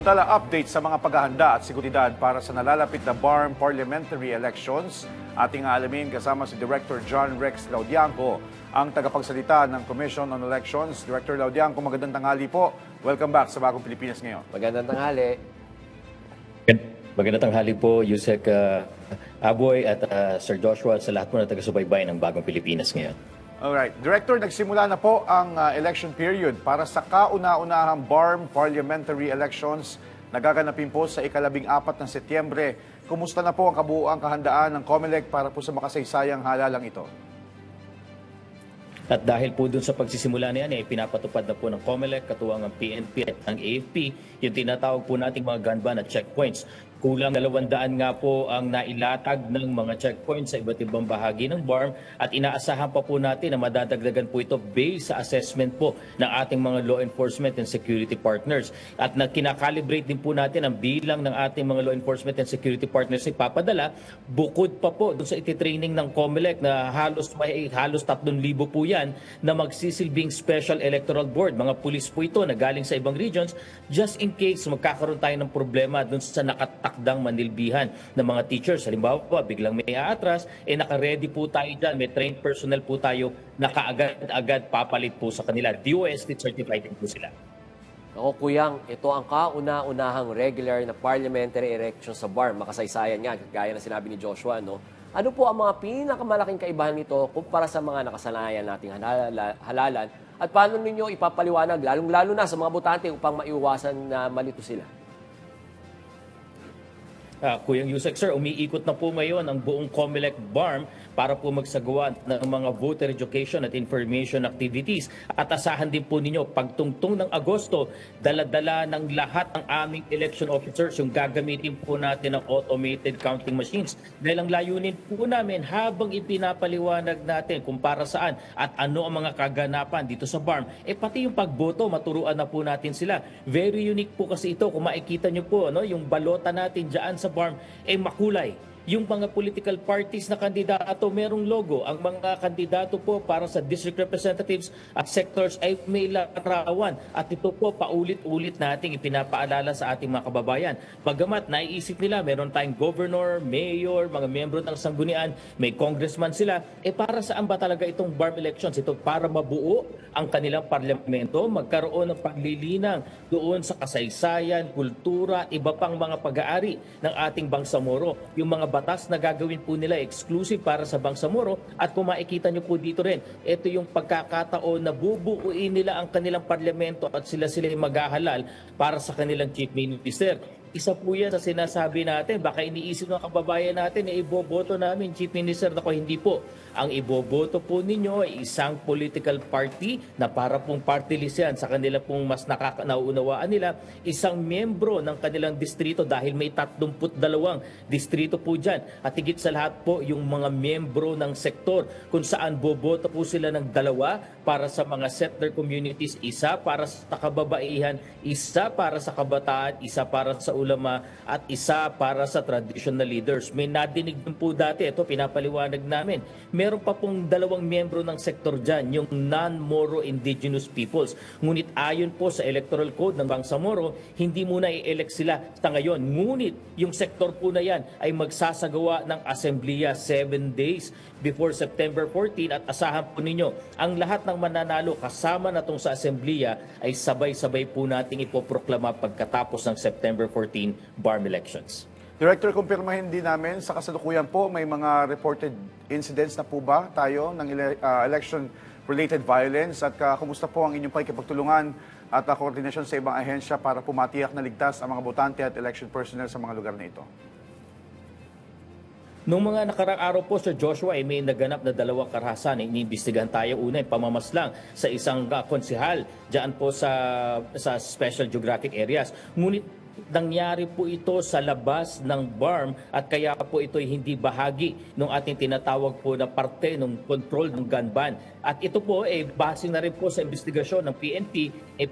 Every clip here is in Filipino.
Tala update sa mga paghahanda at seguridad para sa nalalapit na BARM parliamentary elections. Ating alamin kasama si Director John Rex Laudianco, ang tagapagsalita ng Commission on Elections. Director Laudianco, magandang tanghali po. Welcome back sa Bagong Pilipinas ngayon. Magandang tanghali. Magandang tanghali po, Yusek Aboy at Sir Joshua, sa lahat po na taga-subaybay ng Bagong Pilipinas ngayon. Alright. Director, nagsimula na po ang election period para sa kauna-unahang BARM parliamentary elections na gaganapin po sa ika-14 ng Setyembre. Kumusta na po ang kabuuang kahandaan ng COMELEC para po sa makasaysayang halalang ito? At dahil po dun sa pagsisimula na yan, pinapatupad na po ng COMELEC, katuwang ang PNP at ang AFP, yung tinatawag po nating mga gun ban at checkpoints. Kulang 200 nga po ang nailatag ng mga checkpoints sa iba't ibang bahagi ng BARM at inaasahan pa po natin na madadagdagan po ito based sa assessment po ng ating mga law enforcement and security partners. At na kinakalibrate din po natin ang bilang ng ating mga law enforcement and security partners ay papadala bukod pa po doon sa ititraining ng COMELEC na halos 3,000 po yan na magsisilbing Special Electoral Board. Mga pulis po ito na galing sa ibang regions just in case magkakaroon tayo ng problema doon sa nakatakdang manilbihan ng mga teachers. Halimbawa po, biglang may aatras, naka-ready po tayo dyan, may trained personnel po tayo, nakaagad-agad papalit po sa kanila. DOST certified din po sila. Ako, Kuyang, ito ang kauna-unahang regular na parliamentary election sa BARM. Makasaysayan nga, gaya na sinabi ni Joshua, no? Ano po ang mga pinakamalaking kaibahan nito kumpara sa mga nakasanayan nating halalan? At paano ninyo ipapaliwanag, lalong-lalo na sa mga botante upang maiwasan na malito sila? Kuyang Yusek, sir, umiikot na po ngayon ang buong COMELEC BARM para po magsagawa ng mga voter education at information activities. At asahan din po ninyo, pagtungtong ng Agosto, dala-dala ng lahat ng aming election officers yung gagamitin po natin ng automated counting machines. Dahil ang layunin po namin habang ipinapaliwanag natin kung para saan at ano ang mga kaganapan dito sa BARM, pati yung pagboto, maturuan na po natin sila. Very unique po kasi ito. Kung makikita nyo po, no, yung balota natin dyan sa BARM makulay. Yung mga political parties na kandidato merong logo. Ang mga kandidato po para sa district representatives at sectors ay may larawan. At ito po paulit-ulit nating ipinapaalala sa ating mga kababayan. Bagamat naiisip nila meron tayong governor, mayor, mga membro ng sanggunian, may congressman sila, para saan ba talaga itong BARM elections? Ito para mabuo ang kanilang parlamento, magkaroon ng paglilinang doon sa kasaysayan, kultura, iba pang mga pag-aari ng ating Bangsamoro. Yung mga batas na gagawin po nila exclusive para sa Bangsamoro at kung makikita nyo po dito rin, ito yung pagkakataon na bubuuin nila ang kanilang parlamento at sila maghahalal para sa kanilang chief minister. Isa po yan sa sinasabi natin. Baka iniisip ng kababayan natin na iboboto namin, Chief Minister. Ako, hindi po. Ang iboboto po ninyo ay isang political party na para pong party list yan. Sa kanila pong mas nauunawaan nila, isang membro ng kanilang distrito dahil may 32 distrito po dyan. At higit sa lahat po, yung mga membro ng sektor kung saan boboto po sila ng 2 para sa mga settler communities, isa para sa kababaihan, isa para sa kabataan, isa para sa ulama at isa para sa traditional leaders. May nadinig din po dati, ito pinapaliwanag namin. Meron pa pong 2 miyembro ng sektor dyan, yung non-Moro indigenous peoples. Ngunit ayon po sa electoral code ng Bangsamoro, hindi muna i-elect sila sa ngayon. Ngunit yung sektor po na yan ay magsasagawa ng asembleya 7 days before September 14 at asahan po ninyo ang lahat ng mananalo kasama na itong sa asembleya ay sabay-sabay po nating ipoproklama pagkatapos ng September 14 BARM elections. Director, kumpirmahin din namin sa kasalukuyan po, may mga reported incidents na po ba tayo ng election-related violence at kumusta po ang inyong pakikipagtulungan at koordinasyon sa ibang ahensya para pumatiyak na ligtas ang mga botante at election personnel sa mga lugar na ito? Noong mga nakarang araw po, Sir Joshua, may naganap na 2 karahasan. Iniimbestigahan tayo. Una, pamamaslang sa isang konsehal dyan po sa special geographic areas. Ngunit nangyari po ito sa labas ng BARM at kaya po ito ay hindi bahagi ng ating tinatawag po na parte ng control ng gun ban. At ito po base na rin po sa investigasyon ng PNP,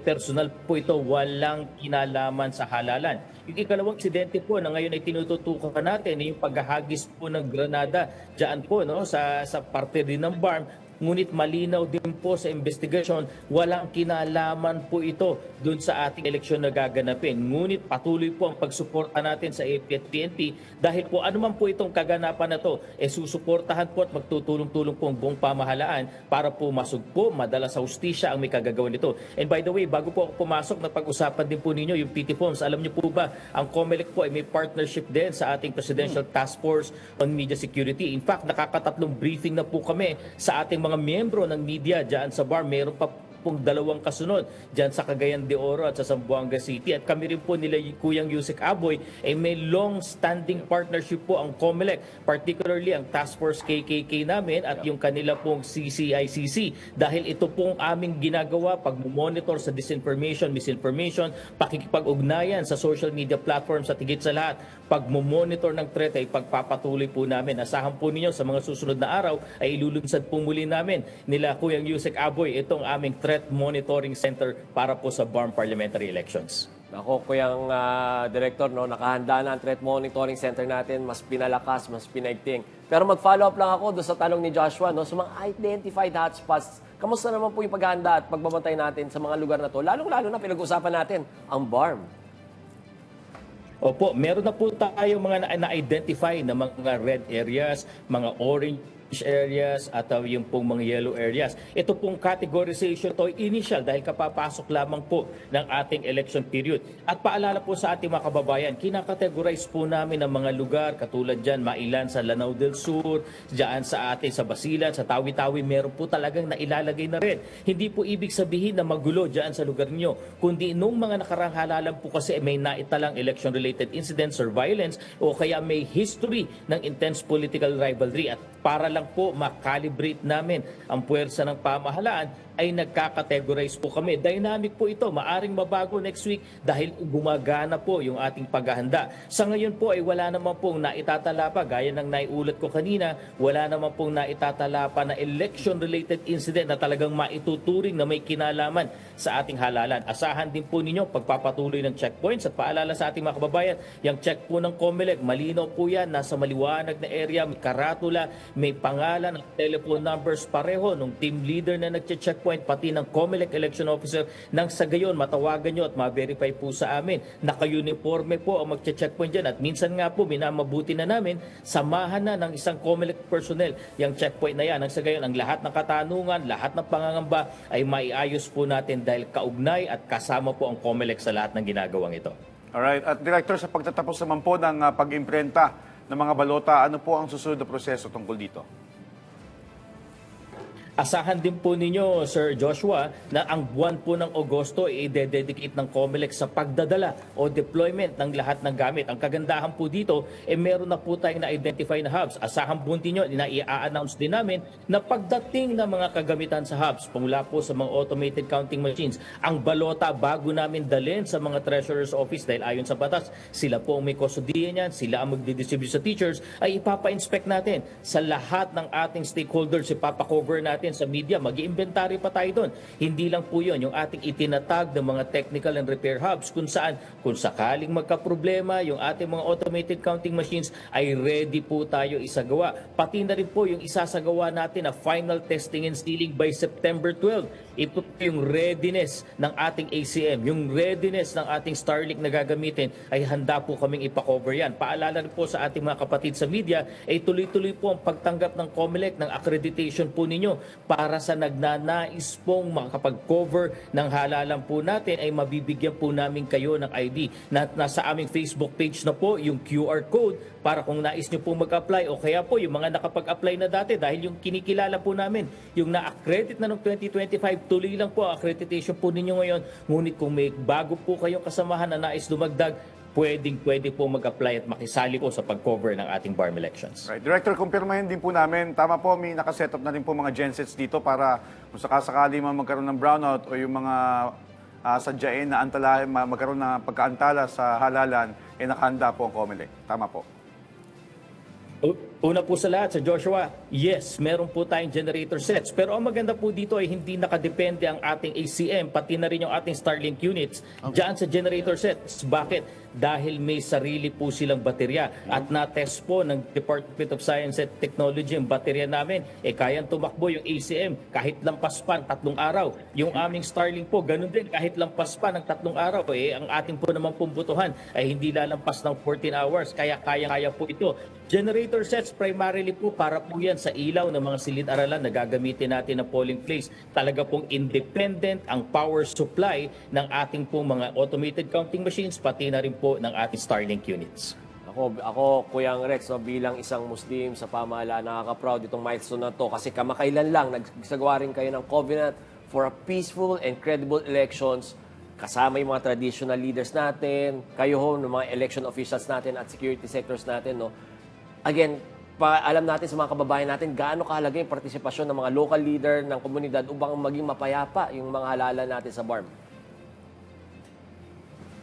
personal po ito, walang kinalaman sa halalan. Yung ikalawang insidente po na ngayon ay tinututukan natin yung paghahagis po ng granada dyan po, no, sa parte din ng BARM Ngunit malinaw din po sa investigasyon, walang kinalaman po ito doon sa ating eleksyon na gaganapin. Ngunit patuloy po ang pagsuporta natin sa AFP at PNP dahil po anuman po itong kaganapan na to, susuportahan po at magtutulong-tulong po ang buong pamahalaan para po masugpo, madala sa hustisya ang may kagagawa nito. And by the way, bago po ako pumasok, napag-usapan din po ninyo yung PT Forms. Alam niyo po ba, ang COMELEC po ay may partnership din sa ating Presidential Task Force on Media Security. In fact, nakakatatlong briefing na po kami sa ating mga miyembro ng media dyan sa BAR. Meron pa pong 2 kasunod dyan sa Cagayan de Oro at sa Zamboanga City. At kami rin po nila Kuyang Yusek Aboy ay may long-standing partnership po ang COMELEC, particularly ang Task Force KKK namin at yung kanila pong CCICC. Dahil ito pong aming ginagawa, pag-monitor sa disinformation, misinformation, pakikipag-ugnayan sa social media platforms at higit sa lahat, pag-monitor ng threat ay pagpapatuloy po namin. Asahan po ninyo sa mga susunod na araw ay ilulunsad po muli namin nila Kuyang Yusek Aboy itong aming Threat Monitoring Center para po sa BARM Parliamentary Elections. Ako, Kuyang Director, no, nakahanda na ang Threat Monitoring Center natin, mas pinalakas, mas pinaigting. Pero mag-follow up lang ako doon sa tanong ni Joshua, no, sa mga identified hotspots. Kamusta naman po yung paghahanda at pagbabantay natin sa mga lugar na to? Lalong-lalo na pinag-usapan natin ang BARM. Opo, meron na po tayo mga na-identify na mga red areas, mga orange areas at yung pong mga yellow areas. Ito pong categorization to initial dahil kapapasok lamang po ng ating election period. At paalala po sa ating mga kababayan, kinakategorize po namin ang mga lugar katulad dyan, Mailan sa Lanao del Sur, dyan sa atin sa Basilan, sa Tawi-Tawi, meron po talagang nailalagay na rin. Hindi po ibig sabihin na magulo dyan sa lugar nyo, kundi nung mga nakarang halalan po kasi may naitalang election-related incidents or violence o kaya may history ng intense political rivalry at para lang po makalibrate namin ang puwersa ng pamahalaan ay nagkakategorize po kami. Dynamic po ito. Maaring mabago next week dahil gumagana po yung ating paghahanda. Sa ngayon po ay wala naman pong naitatala pa. Gaya ng naiulat ko kanina, wala naman pong naitatala pa na election-related incident na talagang maituturing na may kinalaman sa ating halalan. Asahan din po ninyo pagpapatuloy ng checkpoints at paalala sa ating mga kababayan, yung check po ng COMELEC, malinaw po yan, nasa maliwanag na area, may karatula, may pangalan at telephone numbers pareho nung team leader na nagche-checkpoint pati ng COMELEC election officer nang sa gayon matawagan nyo at ma-verify po sa amin. Naka-uniforme po ang magche-checkpoint dyan at minsan nga po minamabuti na namin samahan na ng isang COMELEC personnel yung checkpoint na yan. Nang sa gayon ang lahat ng katanungan, lahat ng pangangamba ay maiayos po natin dahil kaugnay at kasama po ang COMELEC sa lahat ng ginagawang ito. Alright. At Director, sa pagtatapos naman po ng pag-imprenta ng mga balota, ano po ang susunod na proseso tungkol dito? Asahan din po ninyo, Sir Joshua, na ang buwan po ng Agosto ay i-dedicate ng COMELEC sa pagdadala o deployment ng lahat ng gamit. Ang kagandahan po dito, meron na po tayong na-identify na hubs. Asahan po ninyo na i-announce din namin na pagdating ng mga kagamitan sa hubs, mula po sa mga automated counting machines, ang balota bago namin dalhin sa mga treasurer's office dahil ayon sa batas, sila po ang may kustodiya niyan, sila ang magdidistribute sa teachers, ay ipapa-inspect natin sa lahat ng ating stakeholders, ipapa-cover natin sa media, mag-i-inventory pa tayo doon. Hindi lang po yun, yung ating itinatag ng mga technical and repair hubs kung saan, kung sakaling magka-problema, yung ating mga automated counting machines ay ready po tayo isagawa. Pati na rin po yung isasagawa natin na final testing and sealing by September 12. Ito po yung readiness ng ating ACM, yung readiness ng ating Starlink na gagamitin ay handa po kaming ipakover yan. Paalala rin po sa ating mga kapatid sa media, ay tuloy-tuloy po ang pagtanggap ng COMELEC ng accreditation po ninyo para sa nagnanais pong makapag-cover ng halalan po natin ay mabibigyan po namin kayo ng ID. Nasa aming Facebook page na po yung QR code para kung nais nyo po mag-apply o kaya po yung mga nakapag-apply na dati dahil yung kinikilala po namin, yung na-accredit na noong 2025, tuloy lang po accreditation po ninyo ngayon. Ngunit kung may bago po kayong kasamahan na nais dumagdag, pwede po mag-apply at makisali po sa pag-cover ng ating BARM elections. Right. Director, kumpirmahin din po namin, tama po, may nakaset up na rin po mga gensets dito para kung sakasakali man magkaroon ng brownout o yung mga sadyain na antala, magkaroon ng pagkaantala sa halalan, nakahanda po ang COMELEC. Tama po. Una po sa lahat, sa Joshua, yes, meron po tayong generator sets. Pero ang maganda po dito ay hindi nakadepende ang ating ACM, pati na rin yung ating Starlink units dyan sa generator sets. Bakit? Dahil may sarili po silang baterya. At na-test po ng Department of Science and Technology ang baterya namin. Kayang tumakbo yung ACM kahit lampas pa ng 3 araw. Yung aming Starlink po, ganun din, kahit lampas pa ng 3 araw. Ang ating po naman pumbutuhan ay hindi lalampas ng 14 hours. Kaya kaya po ito. Generator sets primarily po para po yan sa ilaw ng mga silid-aralan na gagamitin natin na polling place. Talaga pong independent ang power supply ng ating po mga automated counting machines, pati na rin po ng ating Starlink units. Ako, Kuyang Rex, no, bilang isang Muslim sa pamahalaan, nakaka-proud itong milestone na to kasi kamakailan lang nagsagawa rin kayo ng covenant for a peaceful and credible elections kasama yung mga traditional leaders natin, kayo ho, ng mga election officials natin at security sectors natin, no. Again, alam natin sa mga kababayan natin gaano kahalaga yung partisipasyon ng mga local leader ng komunidad upang maging mapayapa yung mga halalan natin sa BARM.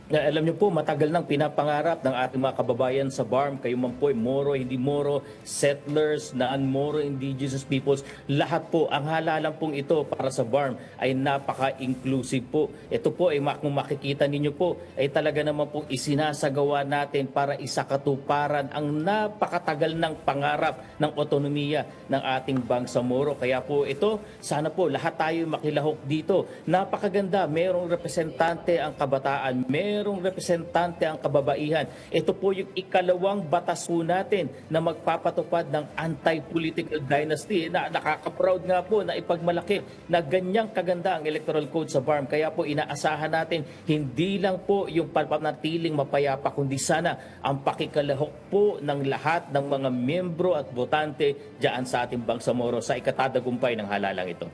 Alam niyo po, matagal nang pinapangarap ng ating mga kababayan sa BARM, kayo man po ay Moro, hindi Moro, settlers, non-Moro, indigenous peoples, lahat po, ang halalan pong ito para sa BARM ay napaka-inclusive po. Ito po ay kung makikita ninyo po, ay talaga naman pong isinasagawa natin para isakatuparan ang napakatagal ng pangarap ng otonomiya ng ating Bangsamoro. Kaya po ito, sana po lahat tayo makilahok dito. Napakaganda, mayroong representante ang kabataan, mayroong representante ang kababaihan. Ito po yung ikalawang batas po natin na magpapatupad ng anti-political dynasty na nakaka-proud nga po na ipagmalaki na ganyang kaganda ang electoral code sa BARM. Kaya po inaasahan natin hindi lang po yung panatiling mapayapa kundi sana ang pakikalahok po ng lahat ng mga miyembro at botante diyan sa ating Bangsamoro sa ikatatagumpay ng halalang ito.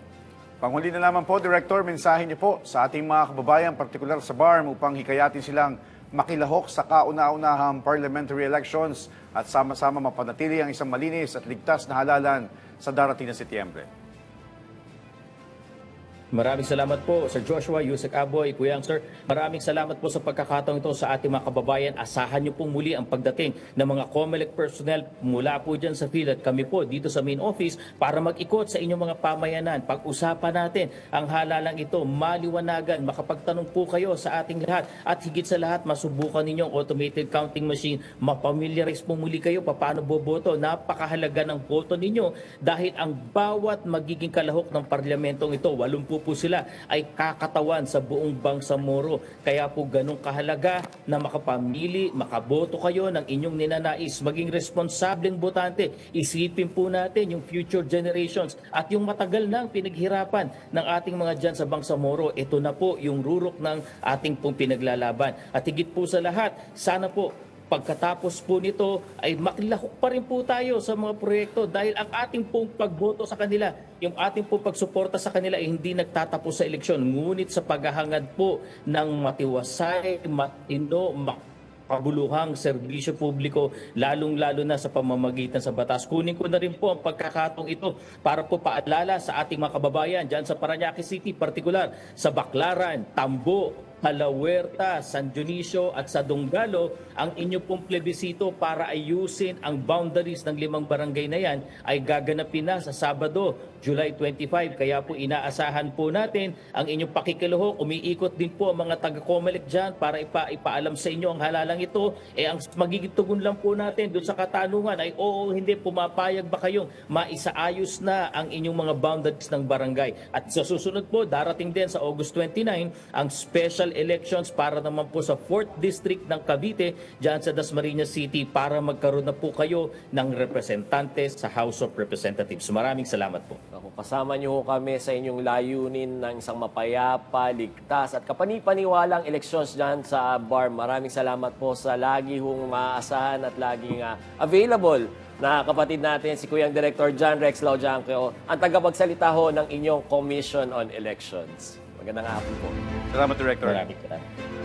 Panghuli na naman po, Director, mensahe niyo po sa ating mga kababayan, partikular sa BARM, upang hikayatin silang makilahok sa kauna-unahang parliamentary elections at sama-sama mapanatili ang isang malinis at ligtas na halalan sa darating na Setyembre. Maraming salamat po, Sir Joshua, Yusek Aboy, Kuyang Sir. Maraming salamat po sa pagkakataong ito sa ating mga kababayan. Asahan niyo pong muli ang pagdating ng mga COMELEC personnel mula po dyan sa field at kami po dito sa main office para mag-ikot sa inyong mga pamayanan. Pag-usapan natin ang halalang ito, maliwanagan, makapagtanong po kayo sa ating lahat at higit sa lahat, masubukan ninyong automated counting machine. Mapamiliarize po muli kayo paano boboto. Napakahalaga ng boto ninyo dahil ang bawat magiging kalahok ng parlamentong ito, 80 po sila ay kakatawan sa buong Bangsamoro. Kaya po ganun kahalaga na makapamili, makaboto kayo ng inyong ninanais, maging responsableng botante. Isipin po natin yung future generations at yung matagal nang pinaghirapan ng ating mga dyan sa Bangsamoro. Ito na po yung rurok ng ating pong pinaglalaban. At higit po sa lahat, sana po pagkatapos po nito ay makilahok pa rin po tayo sa mga proyekto dahil ang ating pong pagboto sa kanila, yung ating pong pagsuporta sa kanila ay hindi nagtatapos sa eleksyon. Ngunit sa paghahangad po ng matiwasay, matino, makabuluhang serbisyo publiko, lalong-lalo na sa pamamagitan sa batas. Kunin ko na rin po ang pagkakataong ito para po paalala sa ating mga kababayan dyan sa Parañaque City, partikular sa Baclaran, Tambo, Alahuerta, San Dionisio at sa Donggalo, ang inyo pong plebisito para ayusin ang boundaries ng 5 barangay na yan ay gaganapin na sa Sabado, July 25. Kaya po inaasahan po natin ang inyong pakikiluhok. Umiikot din po ang mga taga-COMELEC dyan para ipaalam sa inyo ang halalang ito. Ang magiging tugon lang po natin doon sa katanungan ay oo, hindi, pumapayag ba kayong maisaayos na ang inyong mga boundaries ng barangay. At sa susunod po, darating din sa August 29, ang special elections para naman po sa 4th District ng Cavite dyan sa Dasmariñas City para magkaroon na po kayo ng representante sa House of Representatives. Maraming salamat po. Ako, kasama niyo kami sa inyong layunin ng isang mapayapa, ligtas at kapanipaniwalang elections dyan sa BARM. Maraming salamat po sa lagi hong maaasahan at laging available na kapatid natin, si Kuyang Director John Rex Laujanquio, ang tagapagsalita ho ng inyong Commission on Elections. Magandang hapon po. Salamat, Director. Maraming salamat.